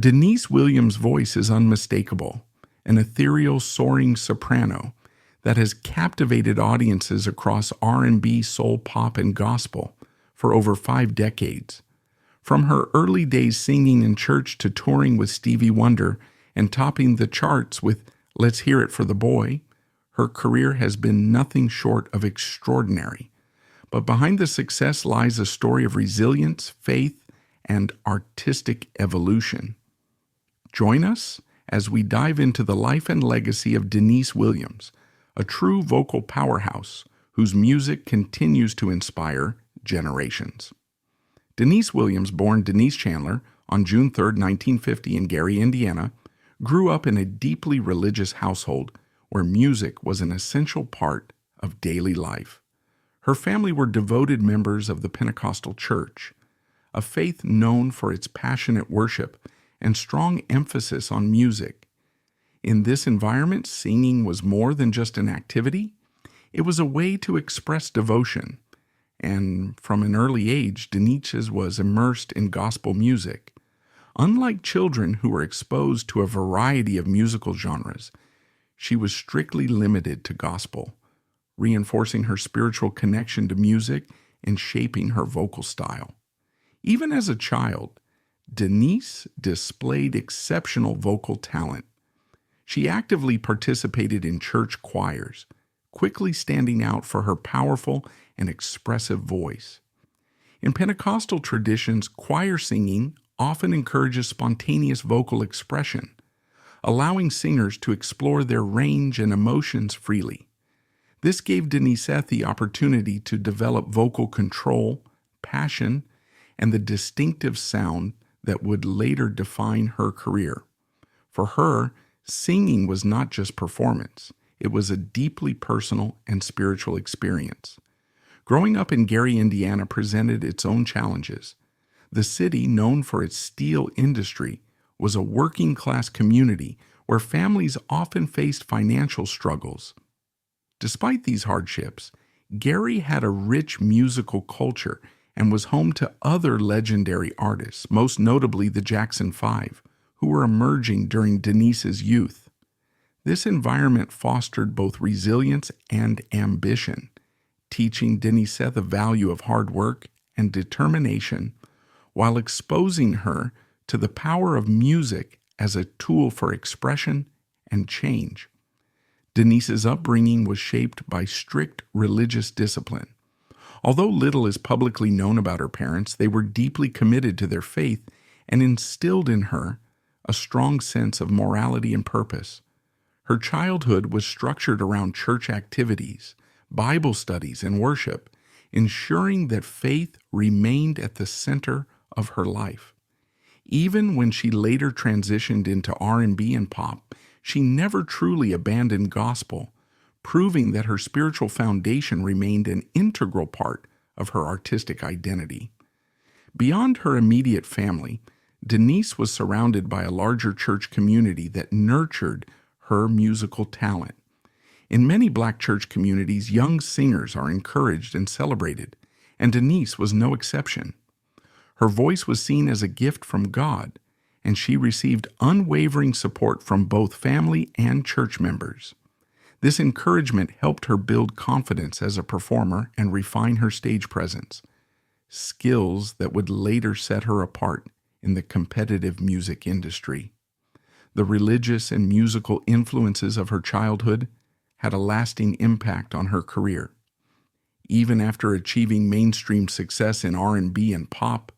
Deniece Williams' voice is unmistakable, an ethereal, soaring soprano that has captivated audiences across R&B, soul, pop, and gospel for over 5 decades. From her early days singing in church to touring with Stevie Wonder and topping the charts with Let's Hear It for the Boy, her career has been nothing short of extraordinary. But behind the success lies a story of resilience, faith, and artistic evolution. Join us as we dive into the life and legacy of Deniece Williams, a true vocal powerhouse whose music continues to inspire generations. Deniece Williams, born Deniece Chandler on June 3, 1950 in Gary, Indiana, grew up in a deeply religious household where music was an essential part of daily life. Her family were devoted members of the Pentecostal Church, a faith known for its passionate worship and strong emphasis on music. In this environment, singing was more than just an activity. It was a way to express devotion. And from an early age, Deniece was immersed in gospel music. Unlike children who were exposed to a variety of musical genres, she was strictly limited to gospel, reinforcing her spiritual connection to music and shaping her vocal style. Even as a child, Deniece displayed exceptional vocal talent. She actively participated in church choirs, quickly standing out for her powerful and expressive voice. In Pentecostal traditions, choir singing often encourages spontaneous vocal expression, allowing singers to explore their range and emotions freely. This gave Deniece the opportunity to develop vocal control, passion, and the distinctive sound that would later define her career. For her, singing was not just performance. It was a deeply personal and spiritual experience. Growing up in Gary, Indiana presented its own challenges. The city, known for its steel industry, was a working-class community where families often faced financial struggles. Despite these hardships, Gary had a rich musical culture and was home to other legendary artists, most notably the Jackson 5, who were emerging during Deniece's youth. This environment fostered both resilience and ambition, teaching Deniece the value of hard work and determination while exposing her to the power of music as a tool for expression and change. Deniece's upbringing was shaped by strict religious discipline. Although little is publicly known about her parents, they were deeply committed to their faith and instilled in her a strong sense of morality and purpose. Her childhood was structured around church activities, Bible studies, and worship, ensuring that faith remained at the center of her life. Even when she later transitioned into R&B and pop, she never truly abandoned gospel, proving that her spiritual foundation remained an integral part of her artistic identity. Beyond her immediate family, Deniece was surrounded by a larger church community that nurtured her musical talent. In many Black church communities, young singers are encouraged and celebrated, and Deniece was no exception. Her voice was seen as a gift from God, and she received unwavering support from both family and church members. This encouragement helped her build confidence as a performer and refine her stage presence, skills that would later set her apart in the competitive music industry. The religious and musical influences of her childhood had a lasting impact on her career. Even after achieving mainstream success in R&B and pop,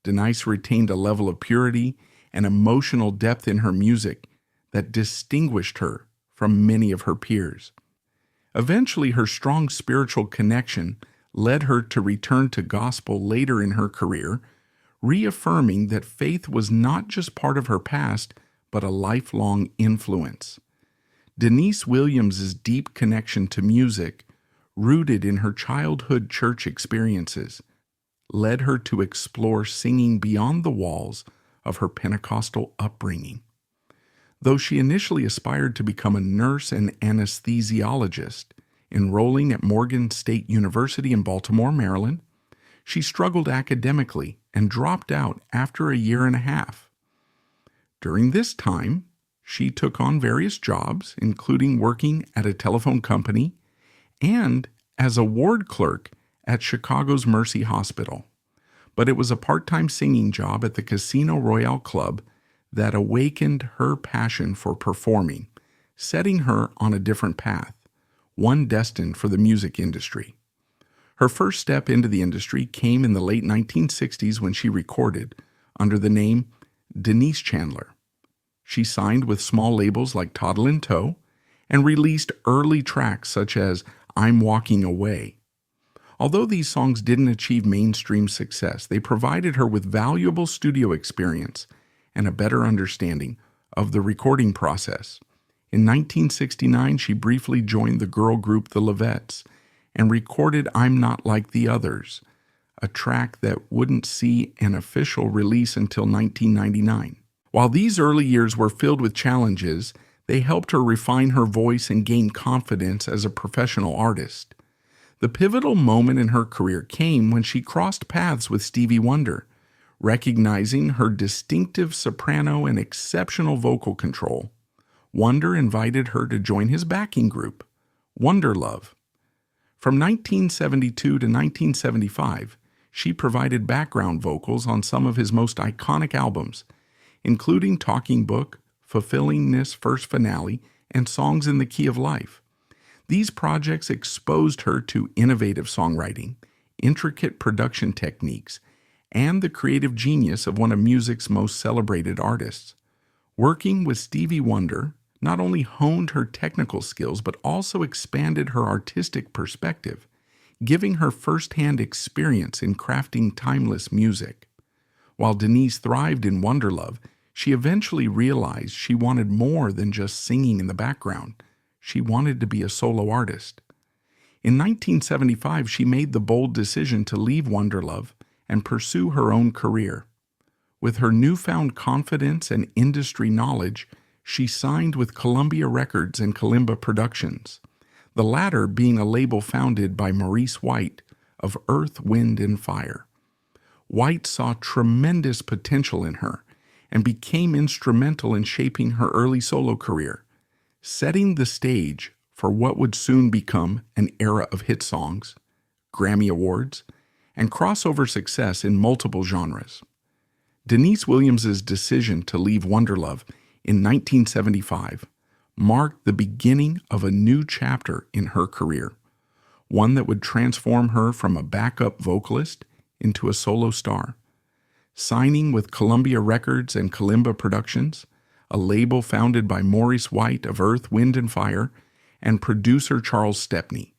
Deniece retained a level of purity and emotional depth in her music that distinguished her from many of her peers. Eventually, her strong spiritual connection led her to return to gospel later in her career, reaffirming that faith was not just part of her past, but a lifelong influence. Deniece Williams' deep connection to music, rooted in her childhood church experiences, led her to explore singing beyond the walls of her Pentecostal upbringing. Though she initially aspired to become a nurse and anesthesiologist, enrolling at Morgan State University in Baltimore, Maryland, she struggled academically and dropped out after a year and a half. During this time, she took on various jobs, including working at a telephone company and as a ward clerk at Chicago's Mercy Hospital. But it was a part-time singing job at the Casino Royale Club that awakened her passion for performing, setting her on a different path, one destined for the music industry. Her first step into the industry came in the late 1960s when she recorded under the name Deniece Chandler. She signed with small labels like Toddle & Toe and released early tracks such as I'm Walking Away. Although these songs didn't achieve mainstream success, they provided her with valuable studio experience and a better understanding of the recording process. In 1969, she briefly joined the girl group The Lovettes and recorded I'm Not Like the Others, a track that wouldn't see an official release until 1999. While these early years were filled with challenges, they helped her refine her voice and gain confidence as a professional artist. The pivotal moment in her career came when she crossed paths with Stevie Wonder. Recognizing her distinctive soprano and exceptional vocal control, Wonder invited her to join his backing group, Wonder Love. From 1972 to 1975, she provided background vocals on some of his most iconic albums, including Talking Book, Fulfillingness First Finale, and Songs in the Key of Life. These projects exposed her to innovative songwriting, intricate production techniques, and the creative genius of one of music's most celebrated artists. Working with Stevie Wonder not only honed her technical skills, but also expanded her artistic perspective, giving her first-hand experience in crafting timeless music. While Deniece thrived in Wonder Love, she eventually realized she wanted more than just singing in the background. She wanted to be a solo artist. In 1975, she made the bold decision to leave Wonder Love and pursue her own career. With her newfound confidence and industry knowledge, she signed with Columbia Records and Kalimba Productions, the latter being a label founded by Maurice White of Earth, Wind and Fire. White saw tremendous potential in her and became instrumental in shaping her early solo career, setting the stage for what would soon become an era of hit songs, Grammy Awards, and crossover success in multiple genres. Deniece Williams' decision to leave Wonder Love in 1975 marked the beginning of a new chapter in her career, one that would transform her from a backup vocalist into a solo star. Signing with Columbia Records and Kalimba Productions, a label founded by Maurice White of Earth, Wind and Fire, and producer Charles Stepney,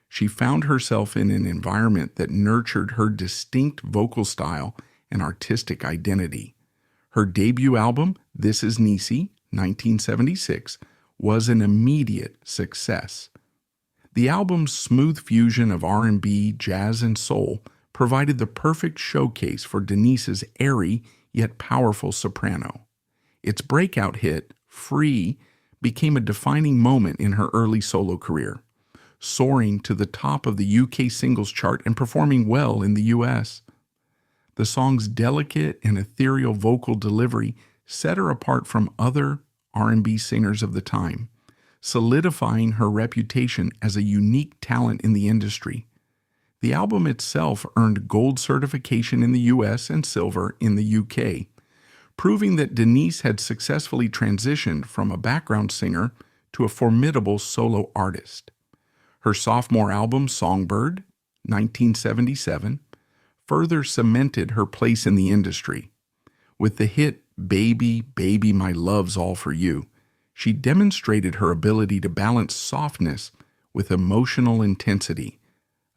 she found herself in an environment that nurtured her distinct vocal style and artistic identity. Her debut album, This Is Niecy, 1976, was an immediate success. The album's smooth fusion of R&B, jazz, and soul provided the perfect showcase for Deniece's airy yet powerful soprano. Its breakout hit, Free, became a defining moment in her early solo career, soaring to the top of the UK singles chart and performing well in the US. The song's delicate and ethereal vocal delivery set her apart from other R&B singers of the time, solidifying her reputation as a unique talent in the industry. The album itself earned gold certification in the US and silver in the UK, proving that Deniece had successfully transitioned from a background singer to a formidable solo artist. Her sophomore album, Songbird, 1977, further cemented her place in the industry. With the hit Baby, Baby, My Love's All For You, she demonstrated her ability to balance softness with emotional intensity,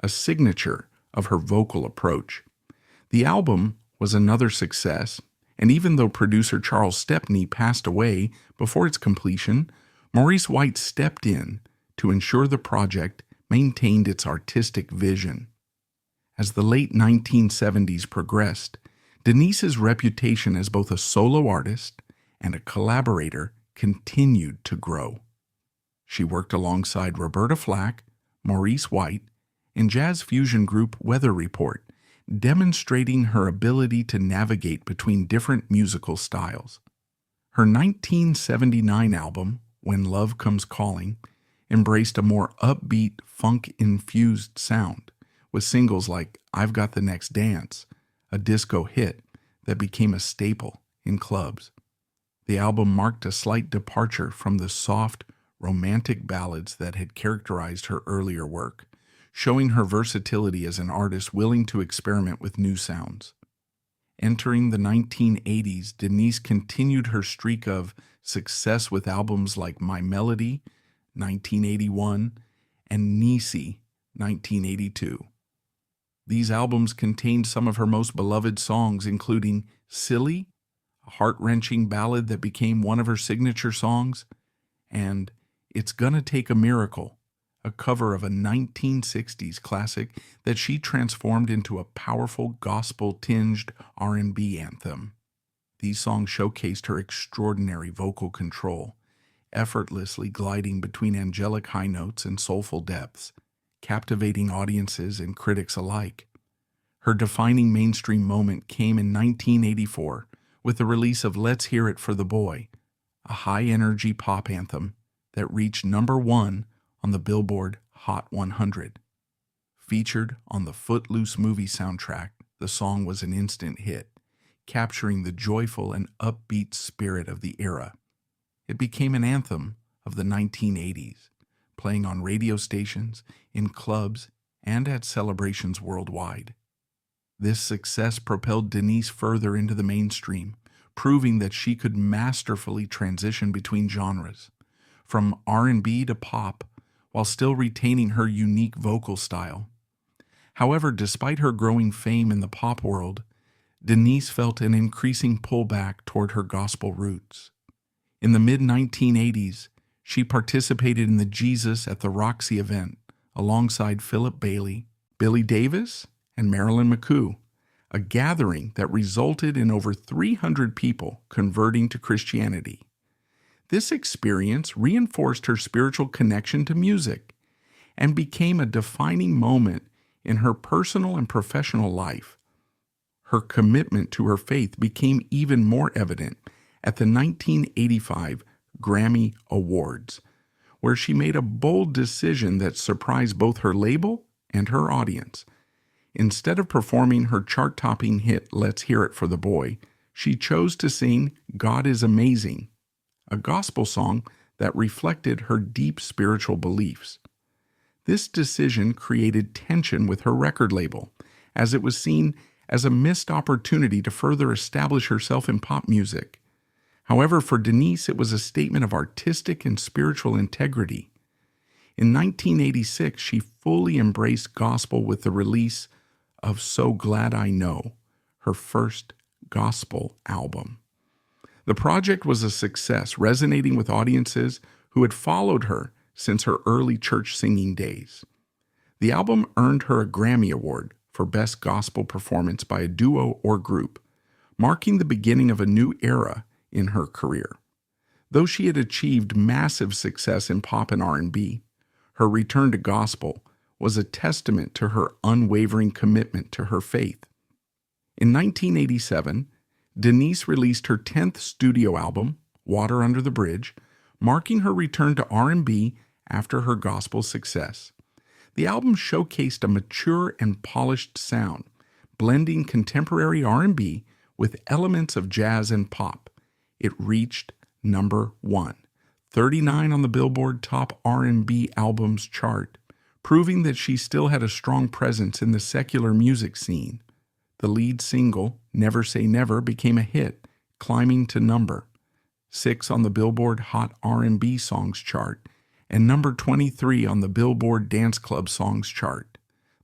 a signature of her vocal approach. The album was another success, and even though producer Charles Stepney passed away before its completion, Maurice White stepped in to ensure the project maintained its artistic vision. As the late 1970s progressed, Deniece's reputation as both a solo artist and a collaborator continued to grow. She worked alongside Roberta Flack, Maurice White, and jazz fusion group Weather Report, demonstrating her ability to navigate between different musical styles. Her 1979 album, When Love Comes Calling, embraced a more upbeat, funk-infused sound, with singles like I've Got the Next Dance, a disco hit that became a staple in clubs. The album marked a slight departure from the soft, romantic ballads that had characterized her earlier work, showing her versatility as an artist willing to experiment with new sounds. Entering the 1980s, Deniece continued her streak of success with albums like My Melody, 1981, and Niece, 1982. These albums contained some of her most beloved songs, including Silly, a heart-wrenching ballad that became one of her signature songs, and It's Gonna Take a Miracle, a cover of a 1960s classic that she transformed into a powerful gospel-tinged R&B anthem. These songs showcased her extraordinary vocal control, effortlessly gliding between angelic high notes and soulful depths, captivating audiences and critics alike. Her defining mainstream moment came in 1984 with the release of Let's Hear It for the Boy, a high-energy pop anthem that reached #1 on the Billboard Hot 100. Featured on the Footloose movie soundtrack, the song was an instant hit, capturing the joyful and upbeat spirit of the era. It became an anthem of the 1980s, playing on radio stations, in clubs, and at celebrations worldwide. This success propelled Deniece further into the mainstream, proving that she could masterfully transition between genres, from R&B to pop, while still retaining her unique vocal style. However, despite her growing fame in the pop world, Deniece felt an increasing pullback toward her gospel roots. In the mid-1980s, she participated in the Jesus at the Roxy event alongside Philip Bailey, Billy Davis, and Marilyn McCoo, a gathering that resulted in over 300 people converting to Christianity. This experience reinforced her spiritual connection to music and became a defining moment in her personal and professional life. Her commitment to her faith became even more evident at the 1985 Grammy Awards, where she made a bold decision that surprised both her label and her audience. Instead of performing her chart-topping hit Let's Hear It for the Boy, she chose to sing God is Amazing, a gospel song that reflected her deep spiritual beliefs. This decision created tension with her record label, as it was seen as a missed opportunity to further establish herself in pop music. However, for Deniece, it was a statement of artistic and spiritual integrity. In 1986, she fully embraced gospel with the release of So Glad I Know, her first gospel album. The project was a success, resonating with audiences who had followed her since her early church singing days. The album earned her a Grammy Award for Best Gospel Performance by a Duo or Group, marking the beginning of a new era in her career. Though she had achieved massive success in pop and R&B, her return to gospel was a testament to her unwavering commitment to her faith. In 1987, Deniece released her 10th studio album, Water Under the Bridge, marking her return to R&B after her gospel success. The album showcased a mature and polished sound, blending contemporary R&B with elements of jazz and pop. It reached #1, 39 on the Billboard Top R&B Albums chart, proving that she still had a strong presence in the secular music scene. The lead single, Never Say Never, became a hit, climbing to #6 on the Billboard Hot R&B Songs chart and #23 on the Billboard Dance Club Songs chart.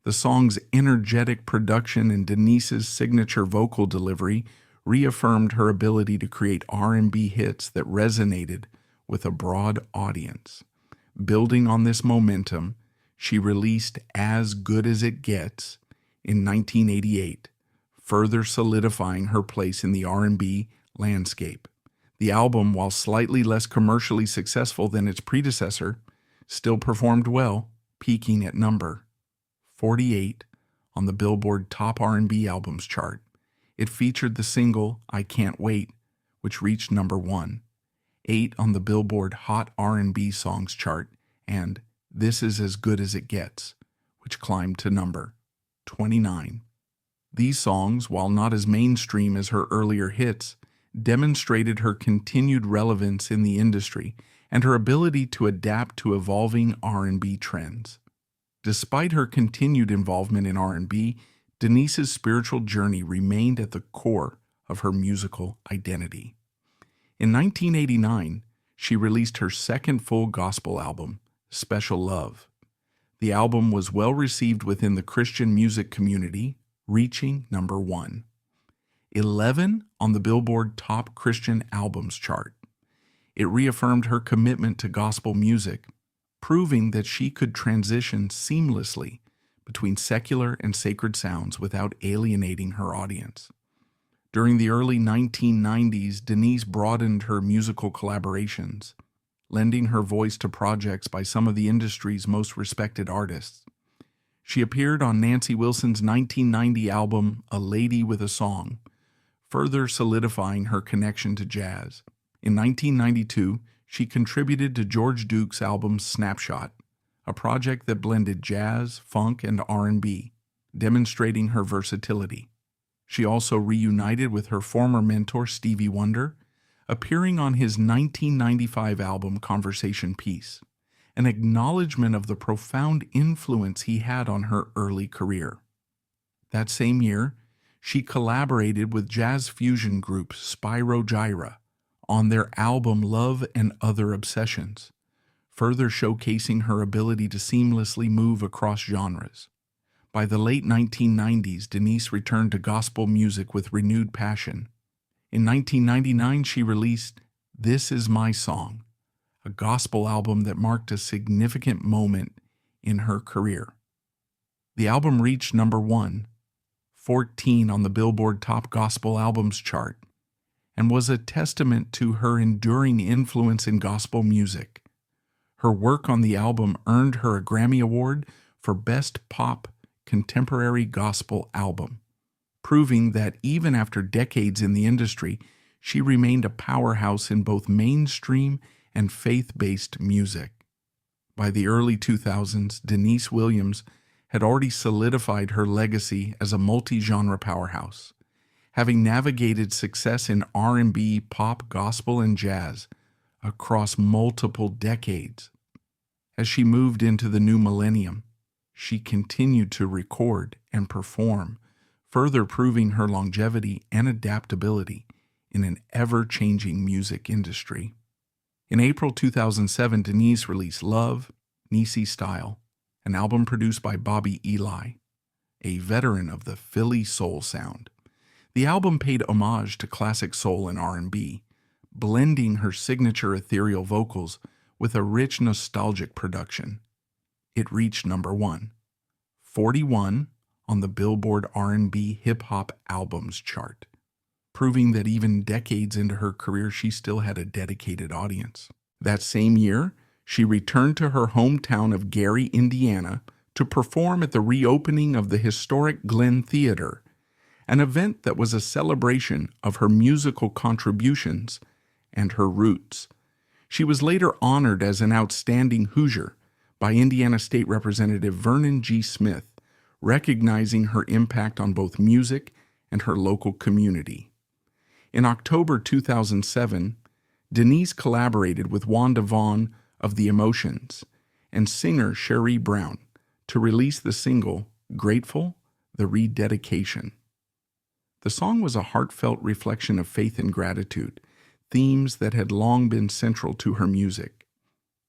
The song's energetic production and Deniece's signature vocal delivery reaffirmed her ability to create R&B hits that resonated with a broad audience. Building on this momentum, she released As Good as It Gets in 1988, further solidifying her place in the R&B landscape. The album, while slightly less commercially successful than its predecessor, still performed well, peaking at #48 on the Billboard Top R&B Albums chart. It featured the single I Can't Wait, which reached number 1, 8 on the Billboard Hot R&B Songs chart, and This Is As Good As It Gets, which climbed to number 29. These songs, while not as mainstream as her earlier hits, demonstrated her continued relevance in the industry and her ability to adapt to evolving R&B trends. Despite her continued involvement in R&B, Deniece's spiritual journey remained at the core of her musical identity. In 1989, she released her second full gospel album, Special Love. The album was well received within the Christian music community, reaching number 1. 11 on the Billboard Top Christian Albums chart. It reaffirmed her commitment to gospel music, proving that she could transition seamlessly between secular and sacred sounds without alienating her audience. During the early 1990s, Deniece broadened her musical collaborations, lending her voice to projects by some of the industry's most respected artists. She appeared on Nancy Wilson's 1990 album, A Lady with a Song, further solidifying her connection to jazz. In 1992, she contributed to George Duke's album Snapshot, a project that blended jazz, funk, and R&B, demonstrating her versatility. She also reunited with her former mentor Stevie Wonder, appearing on his 1995 album Conversation Piece, an acknowledgement of the profound influence he had on her early career. That same year, she collaborated with jazz fusion group Spyro Gyra on their album Love and Other Obsessions, further showcasing her ability to seamlessly move across genres. By the late 1990s, Deniece returned to gospel music with renewed passion. In 1999, she released This Is My Song, a gospel album that marked a significant moment in her career. The album reached number 1, 14 on the Billboard Top Gospel Albums chart, and was a testament to her enduring influence in gospel music. Her work on the album earned her a Grammy Award for Best Pop Contemporary Gospel Album, proving that even after decades in the industry, she remained a powerhouse in both mainstream and faith-based music. By the early 2000s, Deniece Williams had already solidified her legacy as a multi-genre powerhouse, having navigated success in R&B, pop, gospel, and jazz across multiple decades. As she moved into the new millennium, she continued to record and perform, further proving her longevity and adaptability in an ever-changing music industry. In April 2007, Deniece released Love, Deniece Style, an album produced by Bobby Eli, a veteran of the Philly soul sound. The album paid homage to classic soul and R&B, blending her signature ethereal vocals with a rich, nostalgic production. It reached number 1, 41 on the Billboard R&B Hip-Hop Albums chart, proving that even decades into her career, she still had a dedicated audience. That same year, she returned to her hometown of Gary, Indiana, to perform at the reopening of the historic Glenn Theater, an event that was a celebration of her musical contributions and her roots. She was later honored as an outstanding Hoosier by Indiana State Representative Vernon G. Smith, recognizing her impact on both music and her local community. In October 2007, Deniece collaborated with Wanda Vaughn of The Emotions and singer Cherie Brown to release the single Grateful, the Rededication. The song was a heartfelt reflection of faith and gratitude, themes that had long been central to her music.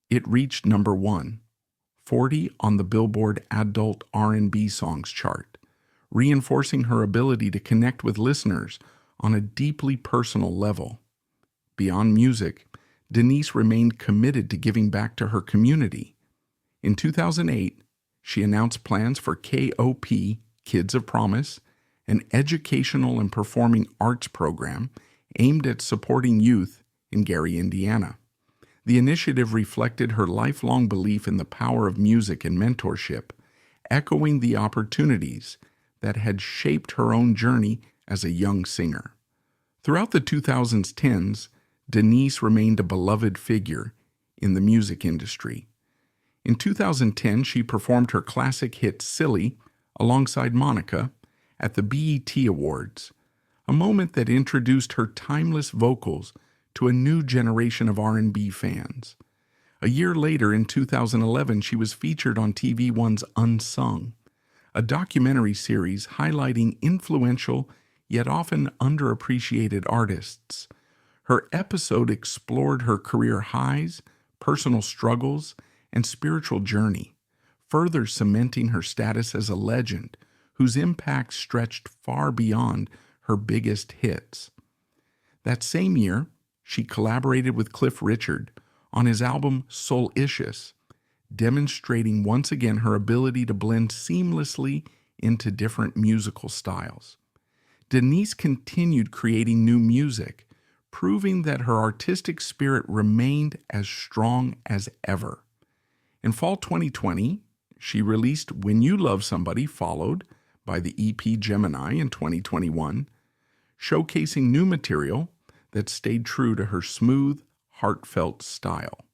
It reached number 1, 40 on the Billboard Adult R&B Songs chart, reinforcing her ability to connect with listeners on a deeply personal level. Beyond music, Deniece remained committed to giving back to her community. In 2008, she announced plans for KOP, Kids of Promise, an educational and performing arts program aimed at supporting youth in Gary, Indiana. The initiative reflected her lifelong belief in the power of music and mentorship, echoing the opportunities that had shaped her own journey as a young singer. Throughout the 2010s, Deniece remained a beloved figure in the music industry. In 2010, she performed her classic hit Silly alongside Monica at the BET Awards, a moment that introduced her timeless vocals to a new generation of R&B fans. A year later, in 2011, she was featured on TV One's Unsung, a documentary series highlighting influential yet often underappreciated artists. Her episode explored her career highs, personal struggles, and spiritual journey, further cementing her status as a legend whose impact stretched far beyond her biggest hits. That same year, she collaborated with Cliff Richard on his album Soulicious, demonstrating once again her ability to blend seamlessly into different musical styles. Deniece continued creating new music, proving that her artistic spirit remained as strong as ever. In fall 2020, she released When You Love Somebody, followed by the EP Gemini in 2021, showcasing new material that stayed true to her smooth, heartfelt style.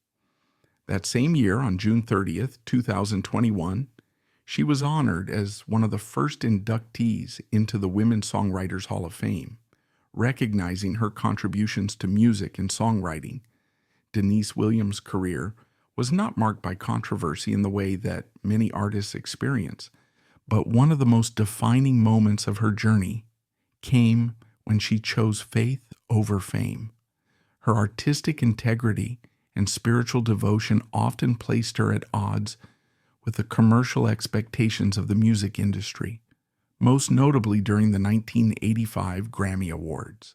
That same year, on June 30th, 2021, she was honored as one of the first inductees into the Women Songwriters Hall of Fame, recognizing her contributions to music and songwriting. Deniece Williams' career was not marked by controversy in the way that many artists experience, but one of the most defining moments of her journey came when she chose faith over fame. Her artistic integrity and spiritual devotion often placed her at odds with the commercial expectations of the music industry, most notably during the 1985 Grammy Awards.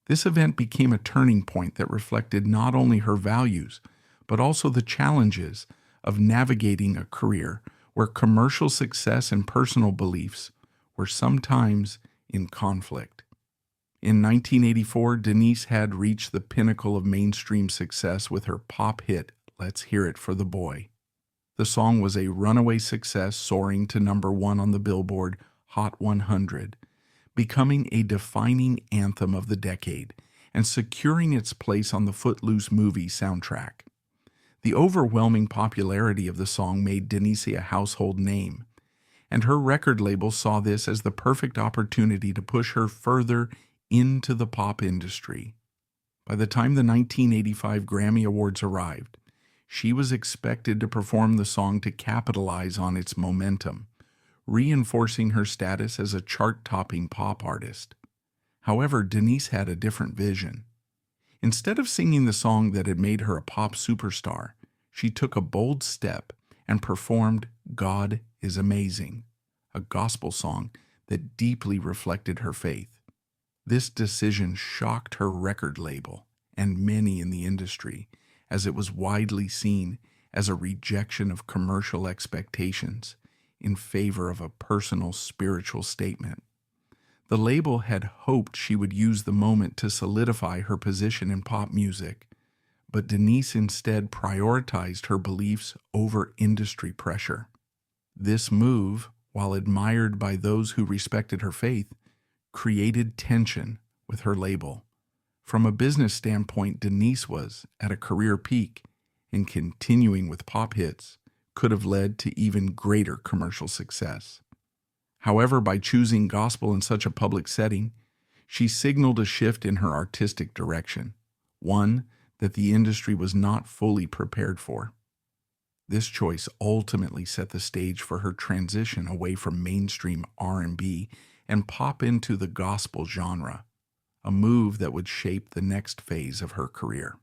This event became a turning point that reflected not only her values, but also the challenges of navigating a career where commercial success and personal beliefs were sometimes in conflict. In 1984, Deniece had reached the pinnacle of mainstream success with her pop hit, Let's Hear It for the Boy. The song was a runaway success, soaring to #1 on the Billboard Hot 100, becoming a defining anthem of the decade and securing its place on the Footloose movie soundtrack. The overwhelming popularity of the song made Deniece a household name, and her record label saw this as the perfect opportunity to push her further into the pop industry. By the time the 1985 Grammy Awards arrived, she was expected to perform the song to capitalize on its momentum, reinforcing her status as a chart-topping pop artist. However, Deniece had a different vision. Instead of singing the song that had made her a pop superstar, she took a bold step and performed God is Amazing, a gospel song that deeply reflected her faith. This decision shocked her record label and many in the industry, as it was widely seen as a rejection of commercial expectations in favor of a personal spiritual statement. The label had hoped she would use the moment to solidify her position in pop music, but Deniece instead prioritized her beliefs over industry pressure. This move, while admired by those who respected her faith, created tension with her label. From a business standpoint, Deniece was at a career peak, and continuing with pop hits could have led to even greater commercial success. However, by choosing gospel in such a public setting, she signaled a shift in her artistic direction, one that the industry was not fully prepared for. This choice ultimately set the stage for her transition away from mainstream R&B and pop into the gospel genre, a move that would shape the next phase of her career.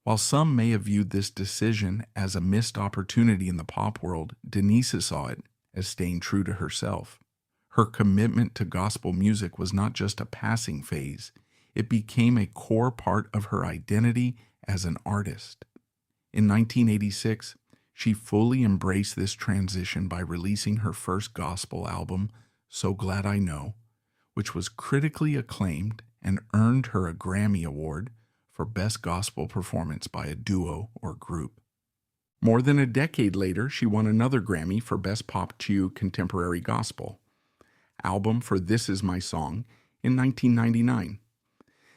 While some may have viewed this decision as a missed opportunity in the pop world, Deniece saw it as staying true to herself. Her commitment to gospel music was not just a passing phase, it became a core part of her identity as an artist. In 1986, she fully embraced this transition by releasing her first gospel album, So Glad I Know, which was critically acclaimed and earned her a Grammy Award for Best Gospel Performance by a Duo or Group. More than a decade later, she won another Grammy for Best Pop Contemporary Gospel album for This Is My Song in 1999.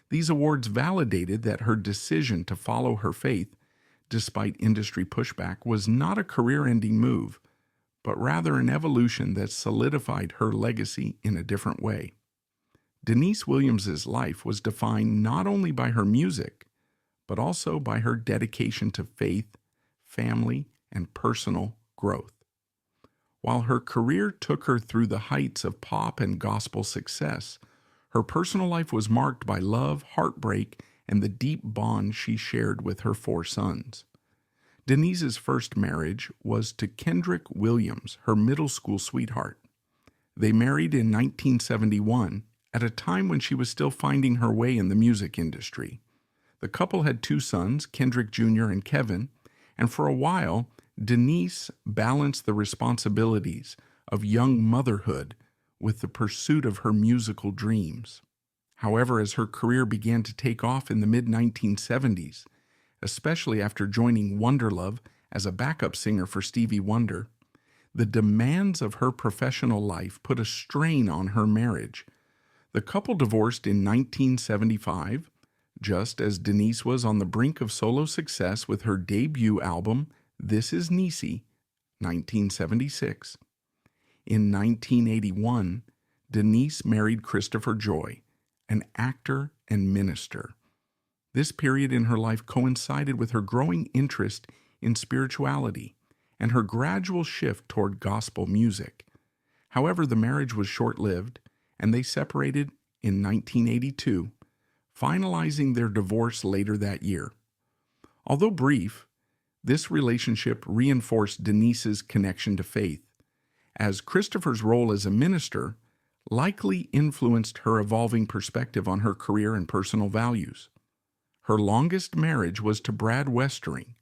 These awards validated that her decision to follow her faith, despite industry pushback, was not a career-ending move, but rather an evolution that solidified her legacy in a different way. Deniece Williams's life was defined not only by her music, but also by her dedication to faith, family, and personal growth. While her career took her through the heights of pop and gospel success, her personal life was marked by love, heartbreak, and the deep bond she shared with her 4 sons. Deniece's first marriage was to Kendrick Williams, her middle school sweetheart. They married in 1971, at a time when she was still finding her way in the music industry. The couple had 2 sons, Kendrick Jr. and Kevin, and for a while, Deniece balanced the responsibilities of young motherhood with the pursuit of her musical dreams. However, as her career began to take off in the mid-1970s, especially after joining Wonderlove as a backup singer for Stevie Wonder, the demands of her professional life put a strain on her marriage. The couple divorced in 1975, just as Deniece was on the brink of solo success with her debut album, This Is Niece, 1976. In 1981, Deniece married Christopher Joy, an actor and minister. This period in her life coincided with her growing interest in spirituality and her gradual shift toward gospel music. However, the marriage was short-lived, and they separated in 1982, finalizing their divorce later that year. Although brief, this relationship reinforced Deniece's connection to faith, as Christopher's role as a minister likely influenced her evolving perspective on her career and personal values. Her longest marriage was to Brad Westering,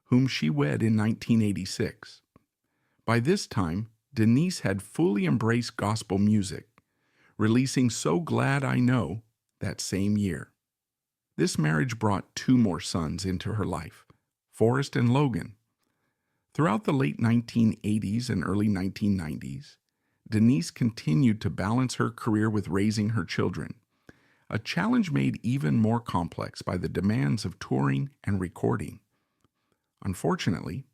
whom she wed in 1986. By this time, Deniece had fully embraced gospel music, releasing So Glad I Know that same year. This marriage brought 2 more sons into her life, Forrest and Logan. Throughout the late 1980s and early 1990s, Deniece continued to balance her career with raising her children, a challenge made even more complex by the demands of touring and recording. Unfortunately,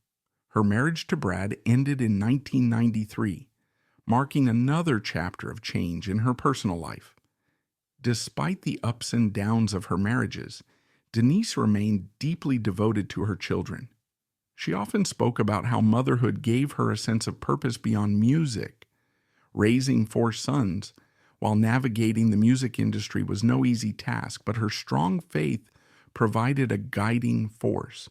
her marriage to Brad ended in 1993, marking another chapter of change in her personal life. Despite the ups and downs of her marriages, Deniece remained deeply devoted to her children. She often spoke about how motherhood gave her a sense of purpose beyond music. Raising 4 sons while navigating the music industry was no easy task, but her strong faith provided a guiding force.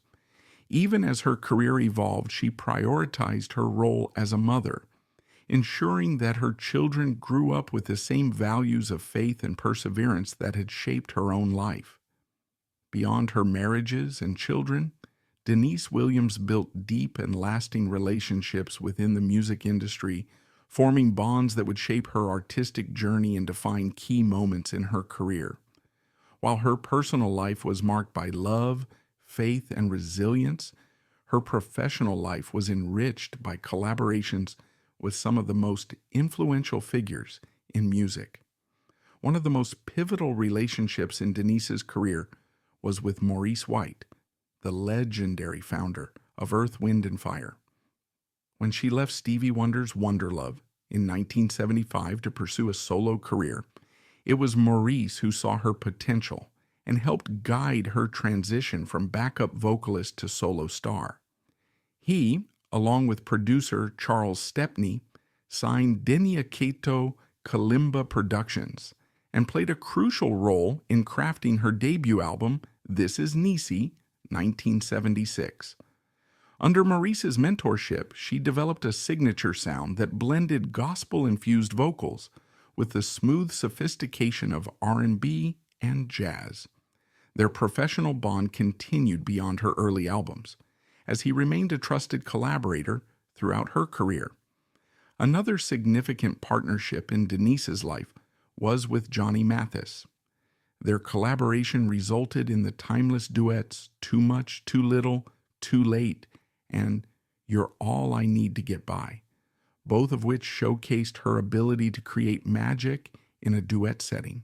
Even as her career evolved, she prioritized her role as a mother, ensuring that her children grew up with the same values of faith and perseverance that had shaped her own life. Beyond her marriages and children, Deniece Williams built deep and lasting relationships within the music industry, forming bonds that would shape her artistic journey and define key moments in her career. While her personal life was marked by love, faith, and resilience, her professional life was enriched by collaborations with some of the most influential figures in music. One of the most pivotal relationships in Deniece's career was with Maurice White, the legendary founder of Earth, Wind, and Fire. When she left Stevie Wonder's Wonderlove in 1975 to pursue a solo career, it was Maurice who saw her potential and helped guide her transition from backup vocalist to solo star. He, along with producer Charles Stepney, signed Deniece Kalimba Productions and played a crucial role in crafting her debut album, This Is Niece, 1976. Under Maurice's mentorship, she developed a signature sound that blended gospel-infused vocals with the smooth sophistication of R&B and jazz. Their professional bond continued beyond her early albums, as he remained a trusted collaborator throughout her career. Another significant partnership in Deniece's life was with Johnny Mathis. Their collaboration resulted in the timeless duets Too Much, Too Little, Too Late, and You're All I Need to Get By, both of which showcased her ability to create magic in a duet setting.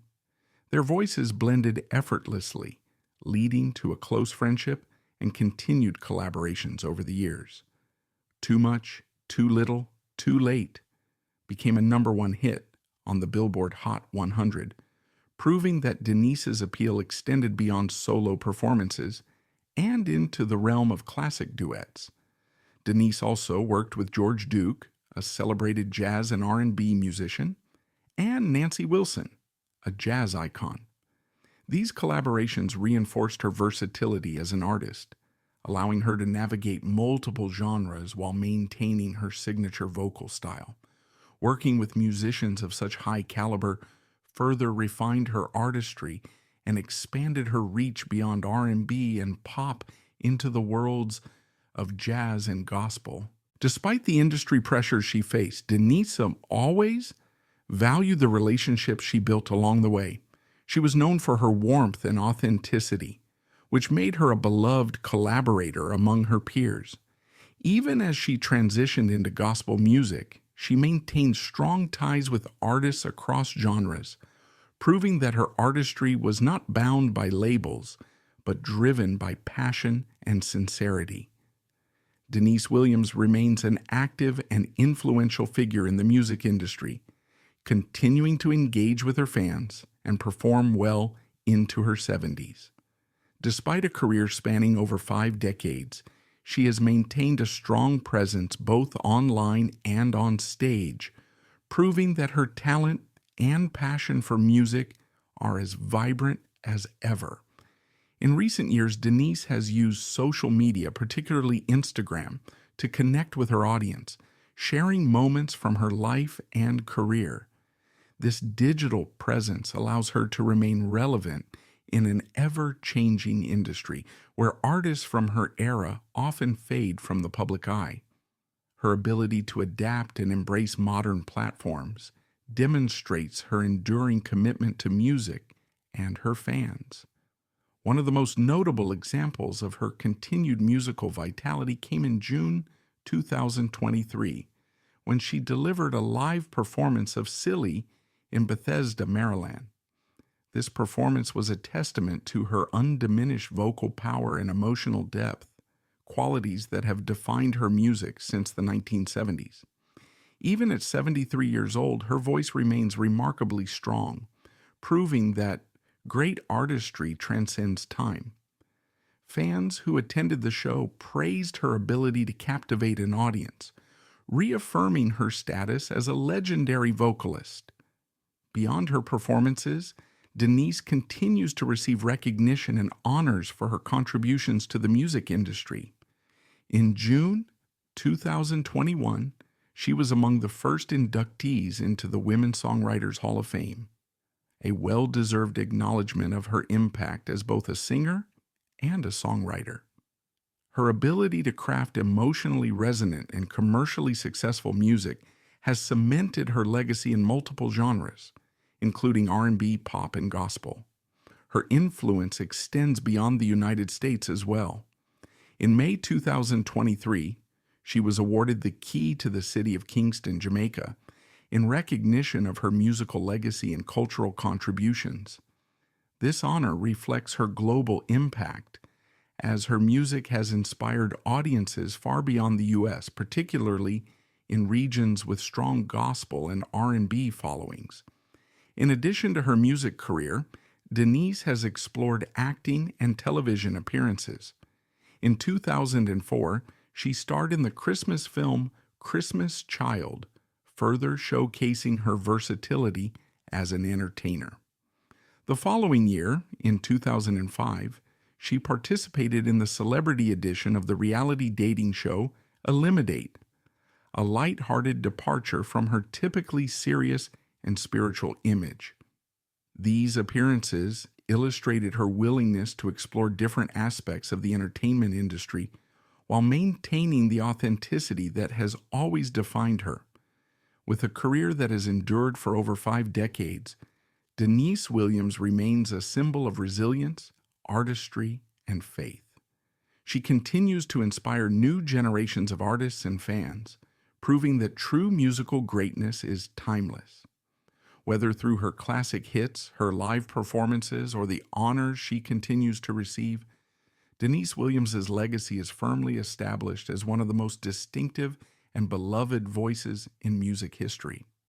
Their voices blended effortlessly, leading to a close friendship and continued collaborations over the years. Too Much, Too Little, Too Late became a #1 hit on the Billboard Hot 100, proving that Deniece's appeal extended beyond solo performances and into the realm of classic duets. Deniece also worked with George Duke, a celebrated jazz and R&B musician, and Nancy Wilson, a jazz icon. These collaborations reinforced her versatility as an artist, allowing her to navigate multiple genres while maintaining her signature vocal style. Working with musicians of such high caliber further refined her artistry and expanded her reach beyond R&B and pop into the worlds of jazz and gospel. Despite the industry pressures she faced, Deniece always valued the relationships she built along the way. She was known for her warmth and authenticity, which made her a beloved collaborator among her peers. Even as she transitioned into gospel music, she maintained strong ties with artists across genres, proving that her artistry was not bound by labels, but driven by passion and sincerity. Deniece Williams remains an active and influential figure in the music industry, continuing to engage with her fans and perform well into her 70s. Despite a career spanning over 5 decades, she has maintained a strong presence both online and on stage, proving that her talent and passion for music are as vibrant as ever. In recent years, Deniece has used social media, particularly Instagram, to connect with her audience, sharing moments from her life and career. This digital presence allows her to remain relevant in an ever-changing industry where artists from her era often fade from the public eye. Her ability to adapt and embrace modern platforms demonstrates her enduring commitment to music and her fans. One of the most notable examples of her continued musical vitality came in June 2023, when she delivered a live performance of Silly in Bethesda, Maryland. This performance was a testament to her undiminished vocal power and emotional depth, qualities that have defined her music since the 1970s. Even at 73 years old, her voice remains remarkably strong, proving that great artistry transcends time. Fans who attended the show praised her ability to captivate an audience, reaffirming her status as a legendary vocalist. Beyond her performances, Deniece continues to receive recognition and honors for her contributions to the music industry. In June 2021, she was among the first inductees into the Women Songwriters Hall of Fame, a well-deserved acknowledgement of her impact as both a singer and a songwriter. Her ability to craft emotionally resonant and commercially successful music has cemented her legacy in multiple genres, including R&B, pop, and gospel. Her influence extends beyond the United States as well. In May 2023, she was awarded the Key to the City of Kingston, Jamaica, in recognition of her musical legacy and cultural contributions. This honor reflects her global impact, as her music has inspired audiences far beyond the U.S., particularly in regions with strong gospel and R&B followings. In addition to her music career, Deniece has explored acting and television appearances. In 2004, she starred in the Christmas film Christmas Child, further showcasing her versatility as an entertainer. The following year, in 2005, she participated in the celebrity edition of the reality dating show Eliminate, a light-hearted departure from her typically serious and spiritual image. These appearances illustrated her willingness to explore different aspects of the entertainment industry while maintaining the authenticity that has always defined her. With a career that has endured for over 5 decades, Deniece Williams remains a symbol of resilience, artistry, and faith. She continues to inspire new generations of artists and fans, proving that true musical greatness is timeless. Whether through her classic hits, her live performances, or the honors she continues to receive, Deniece Williams' legacy is firmly established as one of the most distinctive and beloved voices in music history.